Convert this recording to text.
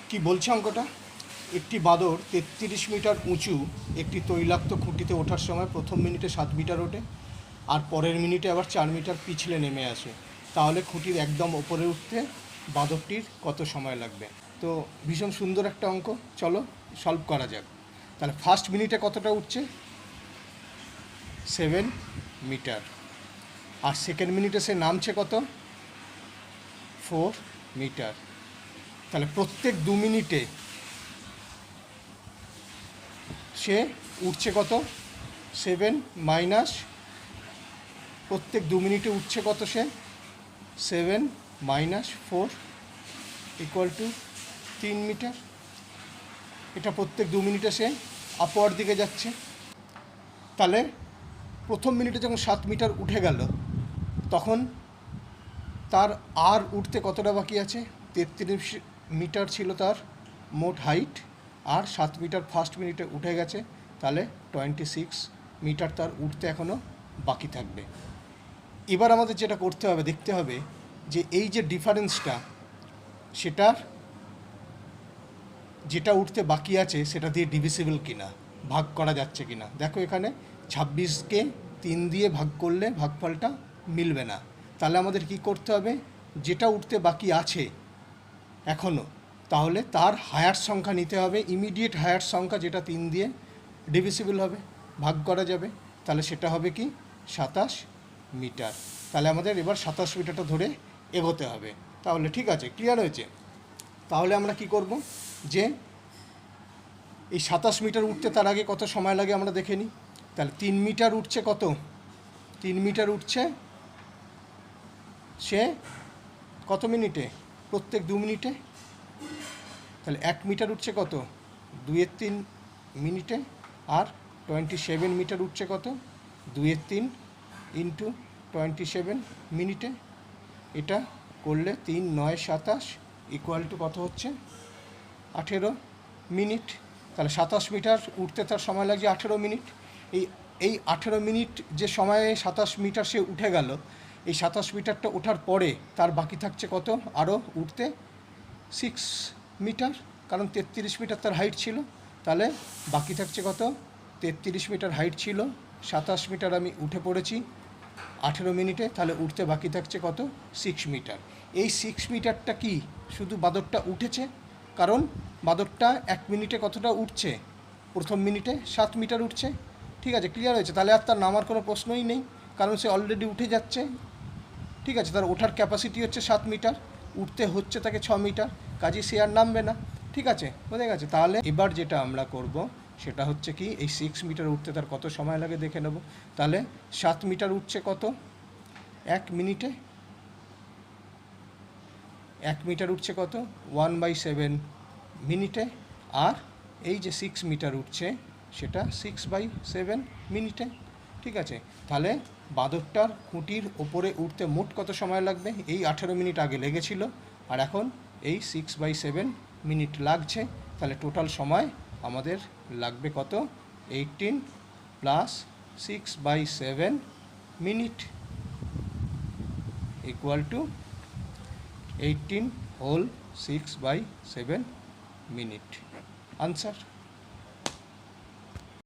কি বলছে অঙ্কটা? একটি বাদর 33 মিটার উঁচু একটি তৈলাক্ত খুঁটিতে ওঠার সময় প্রথম মিনিটে 7 মিটার ওঠে আর পরের মিনিটে আবার 4 মিটার পিছলে নেমে আসে। তাহলে খুঁটির একদম ওপরে উঠতে বাদরটির কত সময় লাগবে? তো ভীষণ সুন্দর একটা অঙ্ক, চলো সলভ করা যাক। তাহলে ফার্স্ট মিনিটে কতটা উঠছে? 7 মিটার। আর সেকেন্ড মিনিটে সে নামছে কত? 4 মিটার। তাহলে প্রত্যেক 2 মিনিটে সে উঠছে কত? 7 মাইনাস প্রত্যেক 2 মিনিটে উঠছে কত? সে 7 মাইনাস 4 ইকুয়াল টু 3 মিটার। এটা প্রত্যেক 2 মিনিটে সে আপওয়ার্ড দিকে যাচ্ছে। তাহলে প্রথম মিনিটে যখন 7 মিটার উঠে গেল, তখন তার আর উঠতে কতটা বাকি আছে? 33 মিটার ছিল তার মোট হাইট, আর 7 মিটার ফার্স্ট মিনিটে উঠে গেছে, তাহলে 26 মিটার তার উঠতে এখনও বাকি থাকবে। এবার আমাদের যেটা করতে হবে, দেখতে হবে যে এই যে ডিফারেন্সটা, সেটার যেটা উঠতে বাকি আছে সেটা দিয়ে ডিভিসিবল কিনা, ভাগ করা যাচ্ছে কিনা। দেখো এখানে 26কে 3 দিয়ে ভাগ করলে ভাগফলটা মিলবে না। তাহলে আমাদের কি করতে হবে? যেটা উঠতে বাকি আছে এখনও, তাহলে তার হায়ার সংখ্যা নিতে হবে, ইমিডিয়েট হায়ার সংখ্যা, যেটা 3 দিয়ে ডিভিসিবল হবে, ভাগ করা যাবে। তাহলে সেটা হবে কি? 27 মিটার। তাহলে আমাদের এবার 27 মিটারটা ধরে এগোতে হবে। তাহলে ঠিক আছে, ক্লিয়ার হয়েছে? তাহলে আমরা কি করব, যে এই 27 মিটার উঠতে তার আগে কত সময় লাগে আমরা দেখে নিই। তাহলে 3 মিটার উঠছে কত? 3 মিটার উঠছে সে কত মিনিটে? প্রত্যেক 2 মিনিটে। তাহলে 1 মিটার উঠছে কত? 2/3 মিনিটে। আর 27 মিটার উঠছে কত? 2/3 ইন্টু 27 মিনিটে। এটা করলে 3 9 27 ইকুয়াল টু কত হচ্ছে? 18 মিনিট। তাহলে 27 মিটার উঠতে তার সময় লাগছে 18 মিনিট। এই 18 মিনিট যে সময়ে 27 মিটার সে উঠে গেল, এই 27 মিটারটা ওঠার পরে তার বাকি থাকছে কত? আরও উঠতে 6 মিটার, কারণ 33 মিটার তার হাইট ছিল। তাহলে বাকি থাকছে কত? 33 মিটার হাইট ছিল, 27 মিটার আমি উঠে পড়েছি 18 মিনিটে, তাহলে উঠতে বাকি থাকছে কত? 6 মিটার। এই 6 মিটারটা কি শুধু বাদরটা উঠেছে? কারণ বাদরটা 1 মিনিটে কতটা উঠছে? প্রথম মিনিটে 7 মিটার উঠছে। ঠিক আছে, ক্লিয়ার হয়েছে? তাহলে আর তার নামার কোনো প্রশ্নই নেই, কারণ সে অলরেডি উঠে যাচ্ছে। ঠিক আছে, তার ওঠার ক্যাপাসিটি হচ্ছে 7 মিটার, উঠতে হচ্ছে তাকে 6 মিটার, কাজে সে আর নামবে না। ঠিক আছে, বোঝা গেছে? তাহলে এবার যেটা আমরা করব সেটা হচ্ছে কি, এই 6 মিটার উঠতে তার কত সময় লাগে দেখে নেব। তাহলে 7 মিটার উঠছে কত? 1 মিনিটে। 1 মিটার উঠছে কত? 1/7 মিনিটে। আর এই যে 6 মিটার উঠছে সেটা 6/7 মিনিটে। ঠিক আছে, তাহলে বাদরটার খুঁটির ওপরে উঠতে মোট কত সময় লাগবে? এই 18 মিনিট আগে লেগেছিল, আর এখন এই 6/7 মিনিট লাগছে। তাহলে টোটাল সময় আমাদের লাগবে কত? 18 plus 6/7 minute equal to 18 whole 6/7 minute. Answer.